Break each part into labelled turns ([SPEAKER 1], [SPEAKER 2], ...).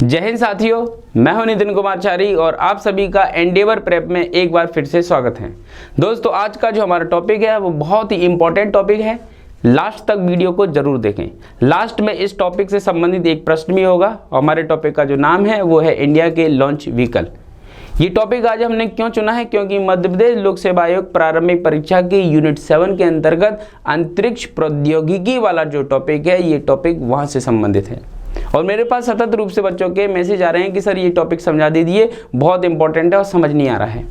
[SPEAKER 1] जय हिंद साथियों, मैं हूं नितिन कुमार चारी और आप सभी का एंडेवर प्रेप में एक बार फिर से स्वागत है। दोस्तों, आज का जो हमारा टॉपिक है वो बहुत ही इंपॉर्टेंट टॉपिक है। लास्ट तक वीडियो को जरूर देखें। लास्ट में इस टॉपिक से संबंधित एक प्रश्न भी होगा। हमारे टॉपिक का जो नाम है वो है इंडिया के लॉन्च व्हीकल। ये टॉपिक आज हमने क्यों चुना है, क्योंकि मध्य प्रदेश लोक सेवा आयोग प्रारंभिक परीक्षा की यूनिट 7 के अंतर्गत अंतरिक्ष प्रौद्योगिकी वाला जो टॉपिक है, ये टॉपिक वहां से संबंधित है। और मेरे पास सतत रूप से बच्चों के मैसेज आ रहे हैं कि सर ये टॉपिक समझा दीजिए, बहुत इंपॉर्टेंट है और समझ नहीं आ रहा है।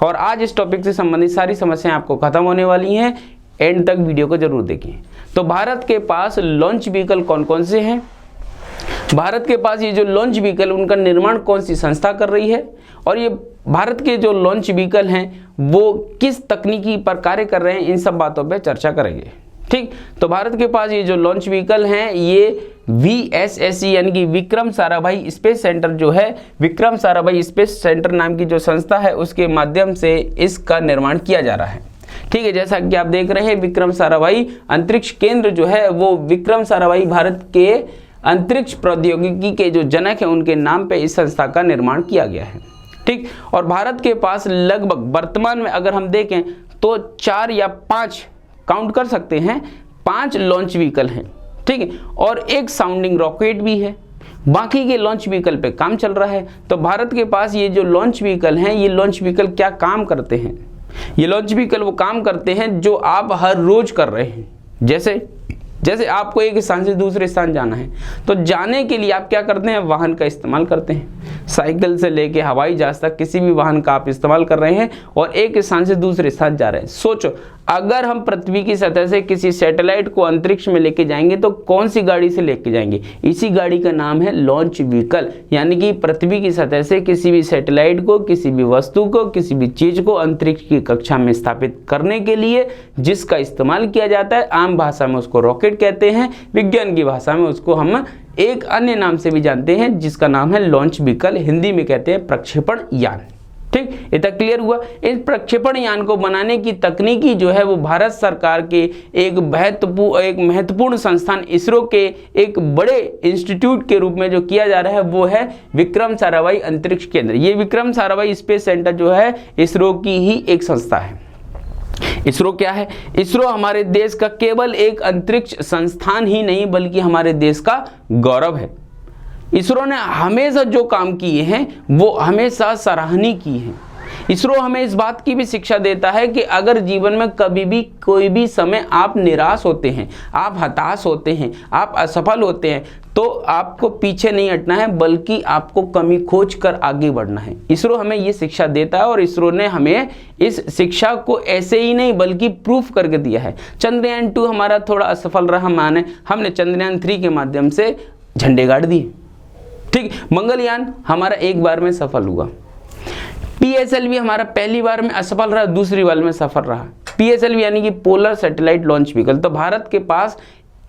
[SPEAKER 1] और आज इस टॉपिक से संबंधित सारी समस्याएं आपको खत्म होने वाली हैं। एंड तक वीडियो को जरूर देखें। तो भारत के पास लॉन्च व्हीकल कौन कौन से हैं, भारत के पास ये जो लॉन्च व्हीकल उनका निर्माण कौन सी संस्था कर रही है, और ये भारत के जो लॉन्च व्हीकल हैं वो किस तकनीकी पर कार्य कर रहे हैं, इन सब बातों पर चर्चा करेंगे। ठीक, तो भारत के पास ये जो लॉन्च व्हीकल हैं ये VSSC यानी कि विक्रम साराभाई स्पेस सेंटर जो है, विक्रम साराभाई स्पेस सेंटर नाम की जो संस्था है उसके माध्यम से इसका निर्माण किया जा रहा है। ठीक है, जैसा कि आप देख रहे हैं विक्रम साराभाई अंतरिक्ष केंद्र जो है वो विक्रम साराभाई भारत के अंतरिक्ष प्रौद्योगिकी के जो जनक है उनके नाम पे इस संस्था का निर्माण किया गया है। ठीक, और भारत के पास लगभग वर्तमान में अगर हम देखें तो 4 या 5 काउंट कर सकते हैं, 5 लॉन्च व्हीकल हैं। ठीक है, और एक साउंडिंग रॉकेट भी है। बाकी के लॉन्च व्हीकल पे काम चल रहा है। तो भारत के पास ये जो लॉन्च व्हीकल हैं, ये लॉन्च व्हीकल क्या काम करते हैं? ये लॉन्च व्हीकल वो काम करते हैं जो आप हर रोज कर रहे हैं। जैसे आपको एक स्थान से दूसरे स्थान जाना है तो जाने के लिए आप क्या करते हैं, वाहन का इस्तेमाल करते हैं। साइकिल से लेके हवाई जहाज तक किसी भी वाहन का आप इस्तेमाल कर रहे हैं और एक स्थान से दूसरे स्थान जा रहे हैं। सोचो, अगर हम पृथ्वी की सतह से किसी सैटेलाइट को अंतरिक्ष में लेके जाएंगे तो कौन सी गाड़ी से लेके जाएंगे? इसी गाड़ी का नाम है लॉन्च व्हीकल। यानी कि पृथ्वी की सतह से किसी भी सैटेलाइट को, किसी भी वस्तु को, किसी भी चीज को अंतरिक्ष की कक्षा में स्थापित करने के लिए जिसका इस्तेमाल किया जाता है, आम भाषा में उसको रॉकेट कहते हैं, विज्ञान की भाषा में उसको हम एक अन्य नाम से भी जानते हैं जिसका नाम है लॉन्च व्हीकल, हिंदी में कहते हैं प्रक्षेपण यान। ठीक, इतना क्लियर हुआ। इस प्रक्षेपण यान को बनाने की तकनीकी जो है वो भारत सरकार के एक महत्वपूर्ण संस्थान इसरो के एक बड़े इंस्टीट्यूट के रूप में जो किया जा रहा है वो है विक्रम साराभाई अंतरिक्ष केंद्र। ये विक्रम साराभाई स्पेस सेंटर जो है इसरो की ही एक संस्था है। इसरो क्या है? इसरो हमारे देश का केवल एक अंतरिक्ष संस्थान ही नहीं बल्कि हमारे देश का गौरव है। इसरो ने हमेशा जो काम किए हैं वो हमेशा सराहनीय किए हैं। इसरो हमें इस बात की भी शिक्षा देता है कि अगर जीवन में कभी भी कोई भी समय आप निराश होते हैं, आप हताश होते हैं, आप असफल होते हैं तो आपको पीछे नहीं हटना है बल्कि आपको कमी खोज कर आगे बढ़ना है। इसरो हमें ये शिक्षा देता है और इसरो ने हमें इस शिक्षा को ऐसे ही नहीं बल्कि प्रूफ करके दिया है। चंद्रयान 2 हमारा थोड़ा असफल रहा, माने हमने चंद्रयान 3 के माध्यम से झंडे गाड़ दिए। ठीक, मंगलयान हमारा एक बार में सफल हुआ। PSLV हमारा पहली बार में असफल रहा, दूसरी बार में सफल रहा। PSLV यानी कि पोलर सैटेलाइट लॉन्च व्हीकल। तो भारत के पास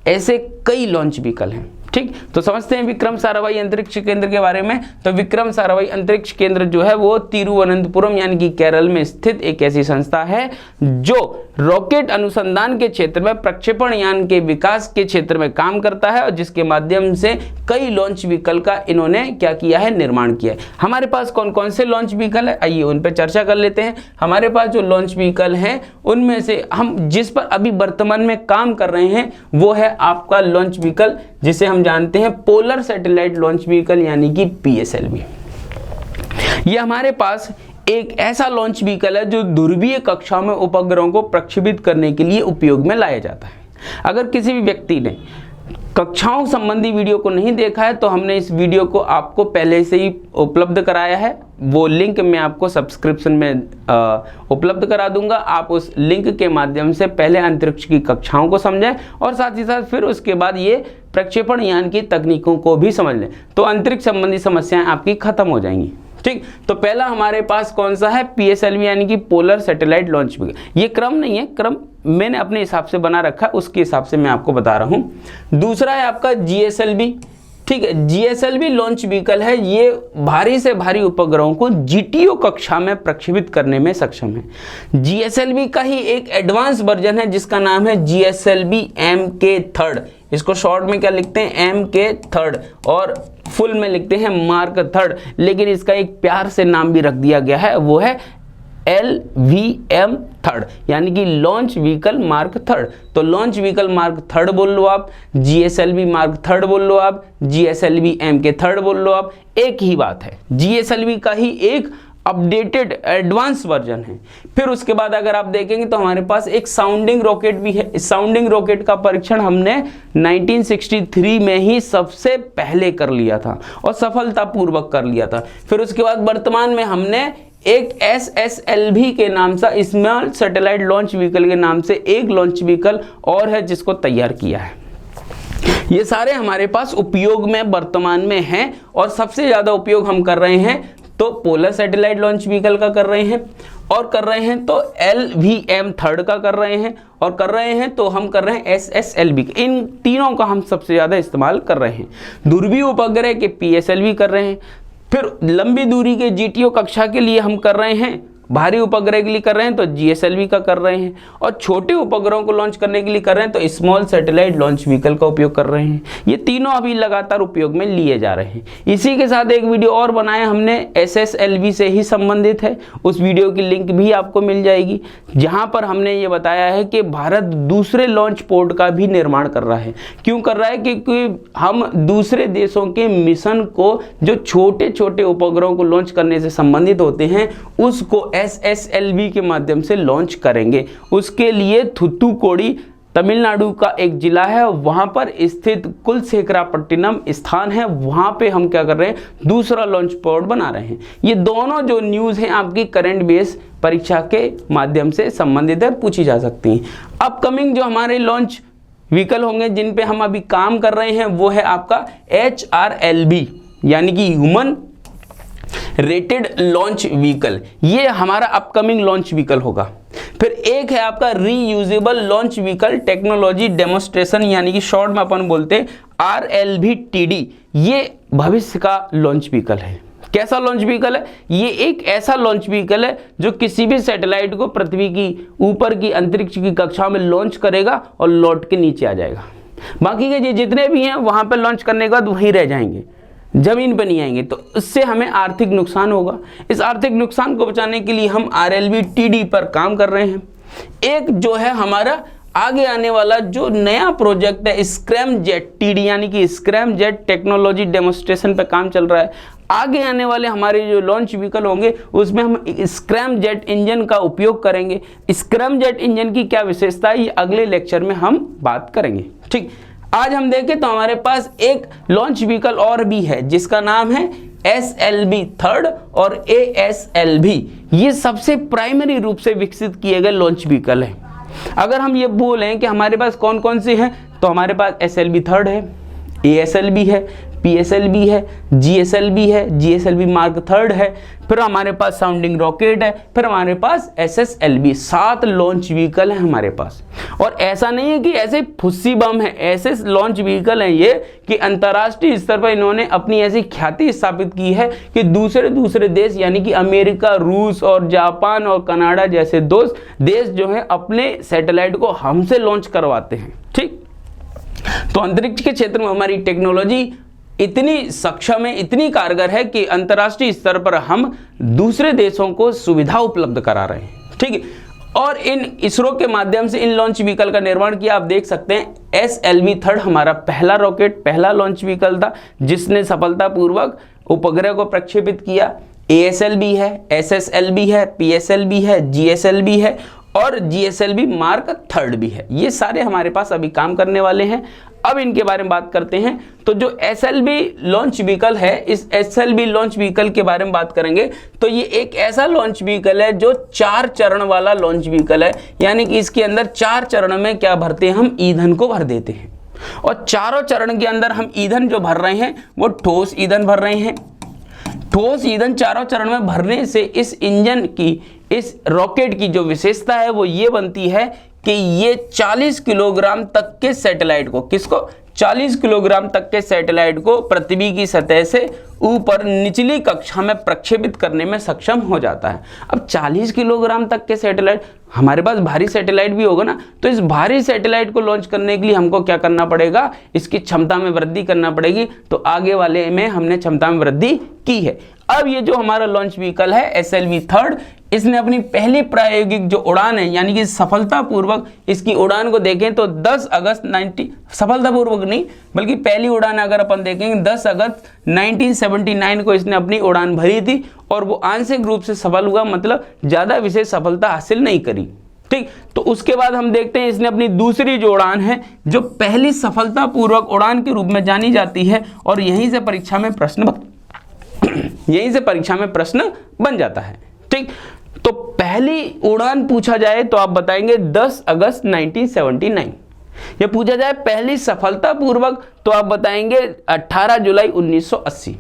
[SPEAKER 1] ऐसे कई लॉन्च व्हीकल हैं। ठीक, तो समझते हैं विक्रम साराभाई अंतरिक्ष केंद्र के बारे में। तो विक्रम साराभाई अंतरिक्ष केंद्र जो है वो तिरुवनंतपुरम यानी कि केरल में स्थित एक ऐसी संस्था है जो रॉकेट अनुसंधान के क्षेत्र में, प्रक्षेपण यान के विकास के क्षेत्र में काम करता है और जिसके माध्यम से कई लॉन्च व्हीकल का इन्होंने क्या किया है, निर्माण किया है। हमारे पास कौन कौन से लॉन्च व्हीकल है, आइए उन पर चर्चा कर लेते हैं। हमारे पास जो लॉन्च व्हीकल हैं उनमें से हम जिस पर अभी वर्तमान में काम कर रहे हैं वो है आपका लॉन्च व्हीकल जिसे हम जानते हैं पोलर सैटेलाइट लॉन्च व्हीकल यानी कि PSLV। ये हमारे पास एक ऐसा लॉन्च व्हीकल है जो ध्रुवीय कक्षाओं में उपग्रहों को प्रक्षेपित करने के लिए उपयोग में लाया जाता है। अगर किसी भी व्यक्ति ने कक्षाओं संबंधी वीडियो को नहीं देखा है तो हमने इस वीडियो को आपको पहले से ही उपलब्ध कराया है। वो लिंक मैं आपको सब्सक्रिप्शन में उपलब्ध करा दूंगा। आप उस लिंक के माध्यम से पहले अंतरिक्ष की कक्षाओं को समझें और साथ ही साथ फिर उसके बाद ये प्रक्षेपण यान की तकनीकों को भी समझ लें, तो अंतरिक्ष संबंधी समस्याएं आपकी खत्म हो जाएंगी। ठीक, तो पहला हमारे पास कौन सा है, PSLV यानी कि पोलर सैटेलाइट लॉन्च व्हीकल। ये क्रम नहीं है, क्रम मैंने अपने हिसाब से बना रखा है, उसके हिसाब से मैं आपको बता रहा हूँ। दूसरा है आपका GSLV। ठीक है। जीएसएलवी लॉन्च व्हीकल है, ये भारी से भारी उपग्रहों को जीटीओ कक्षा में प्रक्षेपित करने में सक्षम है। जीएसएलवी का ही एक एडवांस वर्जन है जिसका नाम है जीएसएलवी MK3। इसको शॉर्ट में क्या लिखते हैं, MK3, और फुल में लिखते हैं मार्क 3, लेकिन इसका एक प्यार से नाम भी रख दिया गया है, वो है LVM3, यानी कि लॉन्च व्हीकल मार्क 3। तो लॉन्च व्हीकल मार्क 3 बोल लो आप, जीएसएलवी मार्क 3 बोल लो आप, जीएसएलवी MK3 बोल लो आप, एक ही बात है। जीएसएलवी का ही एक अपडेटेड एडवांस वर्जन है। फिर उसके बाद अगर आप देखेंगे तो हमारे पास एक साउंडिंग रॉकेट भी है। इस साउंडिंग रॉकेट का परीक्षण हमने 1963 में ही सबसे पहले कर लिया था और सफलतापूर्वक कर लिया था। फिर उसके बाद वर्तमान में हमने एक SSLV के नाम से, स्मॉल सैटेलाइट लॉन्च व्हीकल के नाम से एक लॉन्च व्हीकल और है जिसको तैयार किया है। ये सारे हमारे पास उपयोग में वर्तमान में हैं और सबसे ज्यादा उपयोग हम कर रहे हैं तो पोलर सैटेलाइट लॉन्च व्हीकल का कर रहे हैं, और कर रहे हैं तो LVM3 का कर रहे हैं, और कर रहे हैं तो हम कर रहे हैं SSLV। इन तीनों का हम सबसे ज़्यादा इस्तेमाल कर रहे हैं। दूरबीन उपग्रह के PSLV कर रहे हैं। फिर लंबी दूरी के GTO कक्षा के लिए हम कर रहे हैं, भारी उपग्रह के लिए कर रहे हैं तो GSLV का कर रहे हैं, और छोटे उपग्रहों को लॉन्च करने के लिए कर रहे हैं तो स्मॉल सैटेलाइट लॉन्च व्हीकल का उपयोग कर रहे हैं। ये तीनों अभी लगातार उपयोग में लिए जा रहे हैं। इसी के साथ एक वीडियो और बनाया हमने, SSLV से ही संबंधित है, उस वीडियो की लिंक भी आपको मिल जाएगी, जहां पर हमने ये बताया है कि भारत दूसरे लॉन्च पोर्ट का भी निर्माण कर रहा है। क्यों कर रहा है? क्योंकि हम दूसरे देशों के मिशन को, जो छोटे छोटे उपग्रहों को लॉन्च करने से संबंधित होते हैं, उसको SSLV के माध्यम से लॉन्च करेंगे। उसके लिए थुथुकोडी तमिलनाडु का एक जिला है, वहां पर स्थित कुलशेखरापट्टिनम स्थान है, वहां पे हम क्या कर रहे हैं, दूसरा लॉन्च पोर्ट बना रहे हैं। ये दोनों जो न्यूज़ हैं आपकी करंट बेस परीक्षा के माध्यम से संबंधित है, पूछी जा सकती हैं। अपकमिंग जो हमारे लॉन्च व्हीकल होंगे जिन पे हम अभी काम कर रहे हैं वो है आपका HRLV, यानी कि ह्यूमन रेटेड लॉन्च व्हीकल। ये हमारा अपकमिंग लॉन्च व्हीकल होगा। फिर एक है आपका reusable launch vehicle technology demonstration, यानी कि शॉर्ट में अपन बोलते हैं RLVTD। ये भविष्य का लॉन्च व्हीकल है। कैसा लॉन्च व्हीकल है? ये एक ऐसा लॉन्च व्हीकल है जो किसी भी सैटेलाइट को पृथ्वी की ऊपर की अंतरिक्ष की कक्षा में लॉन्च करेगा और लौट के नीचे आ जाएगा। बाकी के जितने भी हैं वहां पर लॉन्च करने के बाद वहीं रह जाएंगे, जमीन पर नहीं आएंगे, तो इससे हमें आर्थिक नुकसान होगा। इस आर्थिक नुकसान को बचाने के लिए हम RLVTD पर काम कर रहे हैं। एक जो है हमारा आगे आने वाला जो नया प्रोजेक्ट है स्क्रैमजेट TD, यानी कि स्क्रैमजेट टेक्नोलॉजी डेमोन्स्ट्रेशन पर काम चल रहा है। आगे आने वाले हमारे जो लॉन्च व्हीकल होंगे उसमें हम स्क्रैमजेट इंजन का उपयोग करेंगे। स्क्रैमजेट इंजन की क्या विशेषता है ये अगले लेक्चर में हम बात करेंगे। ठीक, आज हम देखें तो हमारे पास एक लॉन्च व्हीकल और भी है जिसका नाम है SLV3 और ASLV। ये सबसे प्राइमरी रूप से विकसित किए गए लॉन्च व्हीकल है। अगर हम ये बोलें कि हमारे पास कौन कौन से हैं, तो हमारे पास SLV3 है, ASLV है, PSLV है, GSLV है, GSLV मार्क 3 है, फिर हमारे पास साउंडिंग रॉकेट है, फिर हमारे पास SSLV। 7 लॉन्च व्हीकल है हमारे पास। और ऐसा नहीं है कि ऐसे फुस्सी बम है, ऐसे लॉन्च व्हीकल हैं ये कि अंतर्राष्ट्रीय स्तर पर इन्होंने अपनी ऐसी ख्याति स्थापित की है कि दूसरे देश यानी कि अमेरिका, रूस और जापान और कनाडा जैसे देश जो है अपने सैटेलाइट को हमसे लॉन्च करवाते हैं। ठीक, तो अंतरिक्ष के क्षेत्र में हमारी टेक्नोलॉजी इतनी सक्षम है, इतनी कारगर है कि अंतर्राष्ट्रीय स्तर पर हम दूसरे देशों को सुविधा उपलब्ध करा रहे हैं। ठीक है, और इन इसरो के माध्यम से इन लॉन्च व्हीकल का निर्माण किया। आप देख सकते हैं SLV3 हमारा पहला रॉकेट, पहला लॉन्च व्हीकल था जिसने सफलतापूर्वक उपग्रह को प्रक्षेपित किया। ASLV है, SSLV है, PSLV है, GSLV है और GSLV मार्क 3 भी है। ये सारे हमारे पास अभी काम करने वाले हैं। अब इनके बारे में बात करते हैं। तो जो SLV लॉन्च व्हीकल है, इस SLV लॉन्च व्हीकल के बारे में बात करेंगे तो ये एक ऐसा लॉन्च व्हीकल है जो 4 चरण वाला लॉन्च व्हीकल है, यानी कि इसके अंदर 4 चरण में क्या भरते हैं, हम ईंधन को भर देते हैं। और चारों चरण के अंदर हम ईंधन जो भर रहे हैं वो ठोस ईंधन भर रहे हैं। ठोस ईंधन चारों चरण में भरने से इस इंजन की, इस रॉकेट की जो विशेषता है वो ये बनती है कि ये 40 किलोग्राम तक के सैटेलाइट को, किसको, 40 किलोग्राम तक के सैटेलाइट को पृथ्वी की सतह से ऊपर निचली कक्षा में प्रक्षेपित करने में सक्षम हो जाता है। अब 40 किलोग्राम तक के सैटेलाइट, हमारे पास भारी सैटेलाइट भी होगा ना, तो इस भारी सैटेलाइट को लॉन्च करने के लिए हमको क्या करना पड़ेगा, इसकी क्षमता में वृद्धि करना पड़ेगी। तो आगे वाले में हमने क्षमता में वृद्धि की है। अब ये जो हमारा लॉन्च व्हीकल है SLV 3, इसने अपनी पहली प्रायोगिक जो उड़ान है, यानी कि सफलतापूर्वक इसकी उड़ान को देखें तो 10 अगस्त 90, सफलतापूर्वक नहीं बल्कि पहली उड़ान अगर अपन देखेंगे 10 अगस्त 1979 को इसने अपनी उड़ान भरी थी और वो आंशिक रूप से सफल हुआ, मतलब ज़्यादा विशेष सफलता हासिल नहीं करी। ठीक, तो उसके बाद हम देखते हैं इसने अपनी दूसरी जो उड़ान है, जो पहली सफलतापूर्वक उड़ान के रूप में जानी जाती है, और यहीं से परीक्षा में प्रश्न बन जाता है। ठीक, तो पहली उड़ान पूछा जाए तो आप बताएंगे 10 अगस्त 1979। ये पूछा जाए पहली सफलतापूर्वक तो आप बताएंगे 18 जुलाई 1980।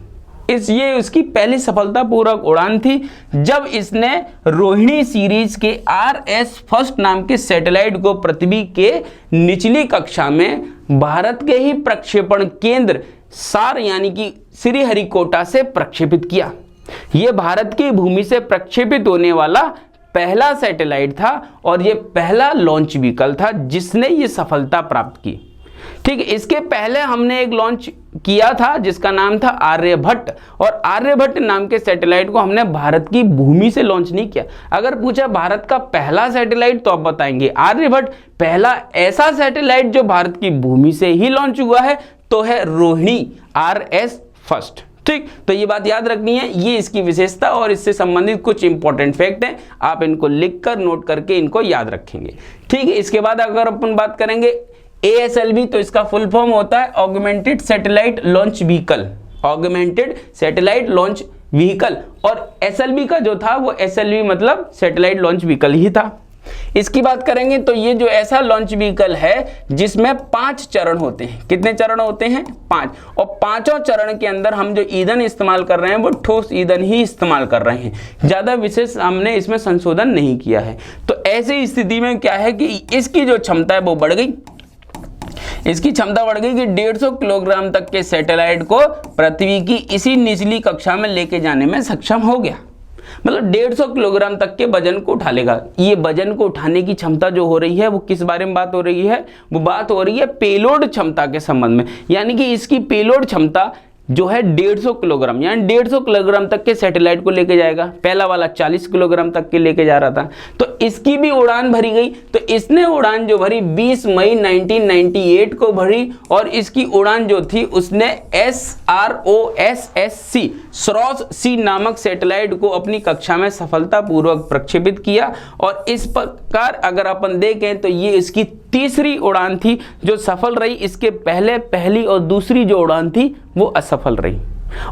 [SPEAKER 1] ये उसकी पहली सफलतापूर्वक उड़ान थी, जब इसने रोहिणी सीरीज के RS फर्स्ट नाम के सैटेलाइट को पृथ्वी के निचली कक्षा में भारत के ही प्रक्षेपण केंद्र सार यानी कि श्रीहरिकोटा से प्रक्षेपित किया। यह भारत की भूमि से प्रक्षेपित होने वाला पहला सैटेलाइट था और यह पहला लॉन्च व्हीकल था जिसने ये सफलता प्राप्त की। ठीक, इसके पहले हमने एक लॉन्च किया था जिसका नाम था आर्यभट्ट, और आर्यभट्ट नाम के सैटेलाइट को हमने भारत की भूमि से लॉन्च नहीं किया। अगर पूछा भारत का पहला सैटेलाइट तो आप बताएंगे आर्यभट्ट। पहला ऐसा सैटेलाइट जो भारत की भूमि से ही लॉन्च हुआ है तो है रोहिणी RS फर्स्ट। ठीक, तो ये बात याद रखनी है, ये इसकी विशेषता और इससे संबंधित कुछ इंपॉर्टेंट फैक्ट हैं, आप इनको लिखकर नोट करके इनको याद रखेंगे। ठीक है, इसके बाद अगर अपन बात करेंगे ASLV, तो इसका फुल फॉर्म होता है augmented satellite launch vehicle, augmented satellite launch vehicle, और SLV का जो था वो SLV मतलब सैटेलाइट लॉन्च व्हीकल ही था। इसकी बात करेंगे तो ये जो ऐसा लॉन्च व्हीकल है जिसमें 5 चरण होते हैं। कितने चरण होते हैं? 5, और पांचों चरण के अंदर हम जो ईंधन इस्तेमाल कर रहे हैं वो ठोस ईंधन ही इस्तेमाल कर रहे हैं, ज़्यादा विशेष हमने इसमें संशोधन नहीं किया है। तो ऐसी स्थिति में क्या है कि इसकी जो क्षमता है वो बढ़ गई, इसकी क्षमता बढ़ गई कि 150 किलोग्राम तक के सैटेलाइट को पृथ्वी की इसी निचली कक्षा में लेके जाने में सक्षम हो गया। मतलब 150 किलोग्राम तक के वजन को उठा लेगा। ये वजन को उठाने की क्षमता जो हो रही है वो किस बारे में बात हो रही है? वो बात हो रही है पेलोड क्षमता के संबंध में, यानी कि इसकी पेलोड क्षमता जो है 150 किलोग्राम, यानी 150 किलोग्राम तक के सैटेलाइट को लेके जाएगा। पहला वाला 40 किलोग्राम तक के लेके जा रहा था, तो इसकी भी उड़ान भरी गई। तो इसने उड़ान जो भरी 20 मई 1998 को भरी, और इसकी उड़ान जो थी उसने SROSSC नामक सैटेलाइट को अपनी कक्षा में सफलतापूर्वक प्रक्षेपित किया। और इस प्रकार अगर अपन देखें तो ये इसकी तीसरी उड़ान थी जो सफल रही। इसके पहले पहली और दूसरी जो उड़ान थी वो असफल रही।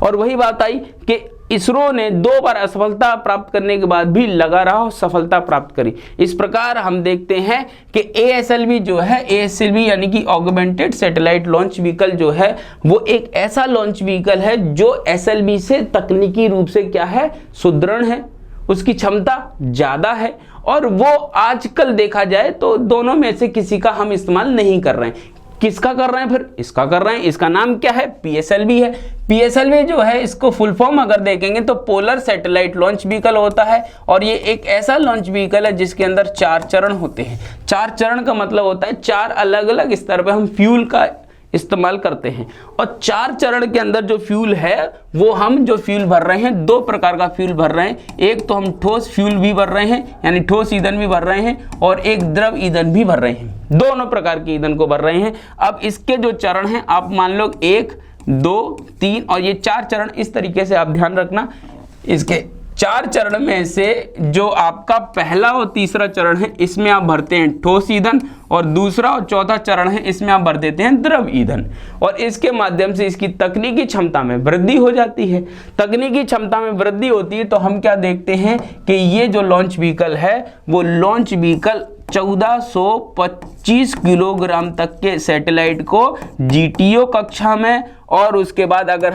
[SPEAKER 1] और वही बात आई कि इसरो ने 2 बार असफलता प्राप्त करने के बाद भी लगा रहा और सफलता प्राप्त करी। इस प्रकार हम देखते हैं कि ASLV जो है, ASLV यानी कि ऑगमेंटेड सैटेलाइट लॉन्च व्हीकल जो है वो एक ऐसा लॉन्च व्हीकल है जो SLV से तकनीकी रूप से क्या है, सुदृढ़ है, उसकी क्षमता ज़्यादा है, और वो आजकल देखा जाए तो दोनों में से किसी का हम इस्तेमाल नहीं कर रहे हैं। किसका कर रहे हैं? फिर इसका कर रहे हैं। इसका नाम क्या है? PSLV है। PSLV जो है इसको फुल फॉर्म अगर देखेंगे तो पोलर सैटेलाइट लॉन्च व्हीकल होता है, और ये एक ऐसा लॉन्च व्हीकल है जिसके अंदर 4 चरण होते हैं। 4 चरण का मतलब होता है 4 अलग अलग स्तर पर हम फ्यूल का इस्तेमाल करते हैं, और 4 चरण के अंदर जो फ्यूल है वो हम जो फ्यूल भर रहे हैं 2 प्रकार का फ्यूल भर रहे हैं। एक तो हम ठोस फ्यूल भी भर रहे हैं, यानी ठोस ईंधन भी भर रहे हैं, और एक द्रव ईंधन भी भर रहे हैं। दोनों प्रकार के ईंधन को भर रहे हैं। अब इसके जो चरण हैं आप मान लो 1, 2, 3 और ये 4 चरण, इस तरीके से आप ध्यान रखना। इसके 4 चरण में से जो आपका पहला और तीसरा चरण है इसमें आप भरते हैं ठोस ईंधन, और दूसरा और चौथा चरण है इसमें आप भर देते हैं द्रव ईंधन, और इसके माध्यम से इसकी तकनीकी क्षमता में वृद्धि हो जाती है। तकनीकी क्षमता में वृद्धि होती है तो हम क्या देखते हैं कि ये जो लॉन्च व्हीकल है वो लॉन्च व्हीकल 1425 किलोग्राम तक के सैटेलाइट को GTO कक्षा में, और उसके बाद अगर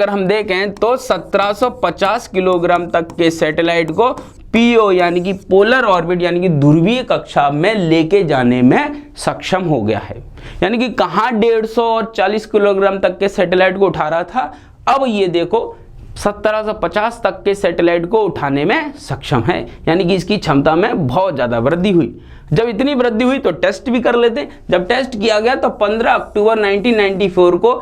[SPEAKER 1] हम देखें तो 1750 किलोग्राम तक के सैटेलाइट को पीओ यानी कि पोलर ऑर्बिट यानी कि ध्रुवीय कक्षा में लेके जाने में सक्षम हो गया है। यानी कि कहाँ 150 और 40 किलोग्राम तक के सैटेलाइट को उठा रहा था, अब ये देखो 1750 तक के सैटेलाइट को उठाने में सक्षम है। यानी कि इसकी क्षमता में बहुत ज़्यादा वृद्धि हुई। जब इतनी वृद्धि हुई तो टेस्ट भी कर लेते हैं। जब टेस्ट किया गया तो 15 अक्टूबर 1994 को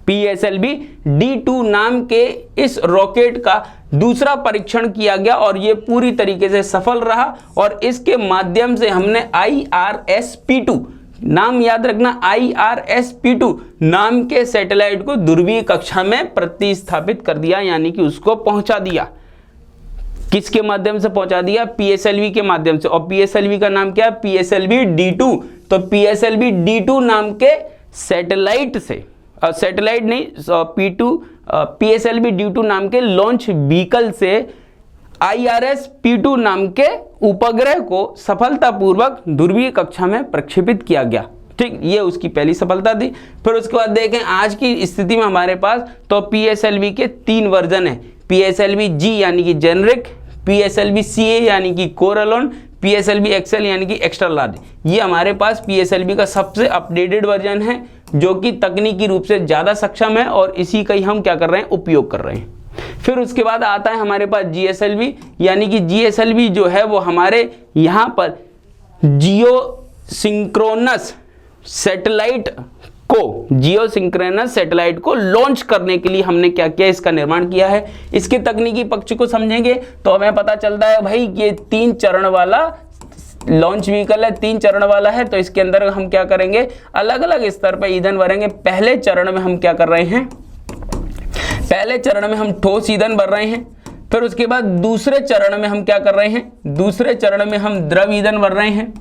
[SPEAKER 1] PSLV D2 नाम के इस रॉकेट का दूसरा परीक्षण किया गया और ये पूरी तरीके से सफल रहा और इसके माध्यम से हमने IRS-P2 नाम याद रखना, IRS-P2 नाम के सैटेलाइट को ध्रुवीय कक्षा में प्रतिस्थापित कर दिया, यानी कि उसको पहुंचा दिया। किसके माध्यम से पहुंचा दिया? PSLV के माध्यम से। और PSLV का नाम क्या है? PSLV D2। तो PSLV D2 नाम के सैटेलाइट से, सैटेलाइट नहीं, PSLV D2 नाम के लॉन्च व्हीकल से IRS-P2 नाम के उपग्रह को सफलतापूर्वक ध्रुवीय कक्षा में प्रक्षेपित किया गया। ठीक, ये उसकी पहली सफलता थी। फिर उसके बाद देखें आज की स्थिति में हमारे पास तो PSLV के 3 वर्जन है। PSLV G यानी कि जेनरिक, PSLV CA यानी कि कोर अलोन, PSLV XL यानी कि एक्स्ट्रा लार्ज। ये हमारे पास PSLV का सबसे अपडेटेड वर्जन है जो कि तकनीकी रूप से ज़्यादा सक्षम है और इसी का ही हम क्या कर रहे हैं? उपयोग कर रहे हैं। फिर उसके बाद आता है हमारे पास GSLV, यानी कि GSLV जो है वो हमारे यहाँ पर जियो सिंक्रोनस सैटेलाइट को लॉन्च करने के लिए हमने क्या किया? इसका निर्माण किया है। इसके तकनीकी पक्ष को समझेंगे तो हमें पता चलता है भाई ये 3 चरण वाला लॉन्च व्हीकल है, 3 चरण वाला है। तो इसके अंदर हम क्या करेंगे? अलग अलग स्तर पर ईंधन भरेंगे। पहले चरण में हम क्या कर रहे हैं? पहले चरण में हम ठोस ईंधन भर रहे हैं। फिर उसके बाद दूसरे चरण में हम क्या कर रहे हैं? दूसरे चरण में हम द्रव ईंधन भर रहे हैं।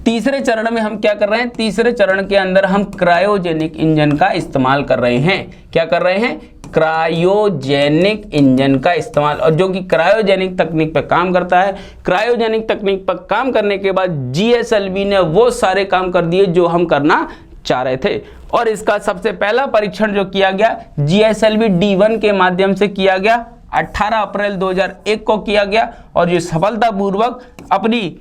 [SPEAKER 1] तीसरे चरण में हम क्या कर रहे हैं? तीसरे चरण के अंदर हम क्रायोजेनिक इंजन का इस्तेमाल कर रहे हैं। क्या कर रहे हैं? क्रायोजेनिक इंजन का इस्तेमाल, और जो कि क्रायोजेनिक तकनीक पर काम करता है। क्रायोजेनिक तकनीक पर काम करने के बाद GSLV ने वो सारे काम कर दिए जो हम करना चाह रहे थे। और इसका सबसे पहला परीक्षण जो किया गया GSLV D1 के माध्यम से किया गया, 18 अप्रैल 2001 को किया गया और ये सफलतापूर्वक अपनी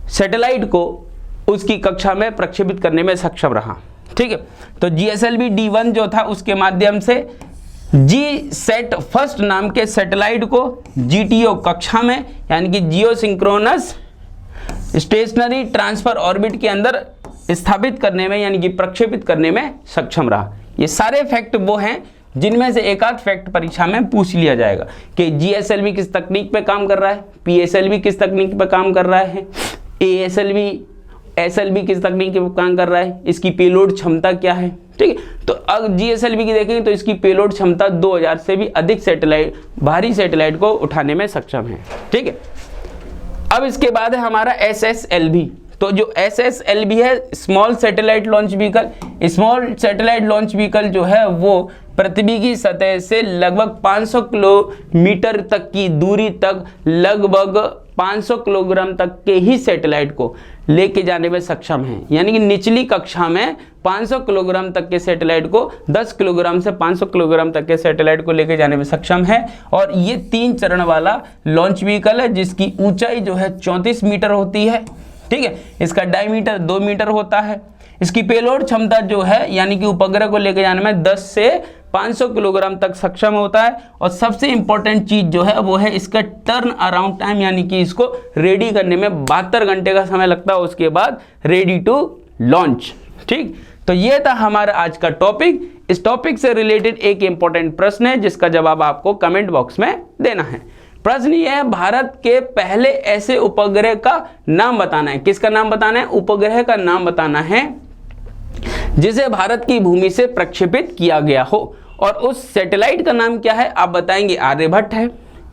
[SPEAKER 1] सैटेलाइट को उसकी कक्षा में प्रक्षेपित करने में सक्षम रहा। ठीक है, तो GSLV D1 जो था उसके माध्यम से GSAT फर्स्ट नाम के सैटेलाइट को GTO कक्षा में यानी कि जियो सिंक्रोनस स्टेशनरी ट्रांसफर ऑर्बिट के अंदर स्थापित करने में यानी कि प्रक्षेपित करने में सक्षम रहा। ये सारे फैक्ट वो हैं जिनमें से एक आध फैक्ट परीक्षा में पूछ लिया जाएगा कि GSLV किस तकनीक पे काम कर रहा है, PSLV किस तकनीक पे काम कर रहा है, SLV किस तकनीक पे काम कर रहा है, इसकी पेलोड क्षमता क्या है। ठीक है, तो अब GSLV की देखेंगे तो इसकी पेलोड क्षमता 2000 से भी अधिक सैटेलाइट, भारी सैटेलाइट को उठाने में सक्षम है। ठीक है, अब इसके बाद है हमारा SSLV। तो जो SSLV है small satellite launch vehicle. Small satellite launch vehicle जो है वो पृथ्वी की सतह से लगभग 500 किलोमीटर तक की दूरी तक लगभग 500 किलोग्राम तक के ही सैटेलाइट को लेके जाने में सक्षम है। यानी कि निचली कक्षा में 500 किलोग्राम तक के सैटेलाइट को 10 किलोग्राम से 500 किलोग्राम तक के सैटेलाइट को लेके जाने में सक्षम है। और ये 3 चरण वाला लॉन्च व्हीकल है जिसकी ऊंचाई जो है 34 मीटर होती है। ठीक है, इसका डायमीटर 2 मीटर होता है। इसकी पेलोड क्षमता जो है यानी कि उपग्रह को लेकर जाने में 10 से 500 किलोग्राम तक सक्षम होता है। और सबसे इंपॉर्टेंट चीज जो है वो है इसका टर्न अराउंड टाइम, यानी कि इसको रेडी करने में 72 घंटे का समय लगता है, उसके बाद रेडी टू लॉन्च। ठीक, तो ये था हमारा आज का टॉपिक। इस टॉपिक से रिलेटेड एक इंपॉर्टेंट प्रश्न है जिसका जवाब आपको कमेंट बॉक्स में देना है। प्रश्न ये है, भारत के पहले ऐसे उपग्रह का नाम बताना है। किसका नाम बताना है? उपग्रह का नाम बताना है जिसे भारत की भूमि से प्रक्षेपित किया गया हो। और उस सैटेलाइट का नाम क्या है? आप बताएंगे आर्यभट्ट है,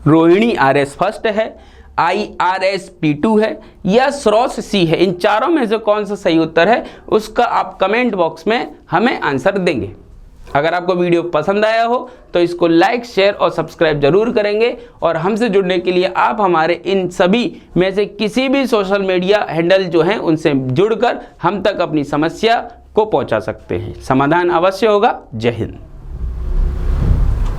[SPEAKER 1] रोहिणी RS फर्स्ट है, IRS-P2 है या SROS C है। इन चारों में से कौन सा सही उत्तर है उसका आप कमेंट बॉक्स में हमें आंसर देंगे। अगर आपको वीडियो पसंद आया हो तो इसको लाइक, शेयर और सब्सक्राइब जरूर करेंगे। और हमसे जुड़ने के लिए आप हमारे इन सभी में से किसी भी सोशल मीडिया हैंडल जो हैं उनसे जुड़कर हम तक अपनी समस्या को पहुंचा सकते हैं। समाधान अवश्य होगा। जय हिंद।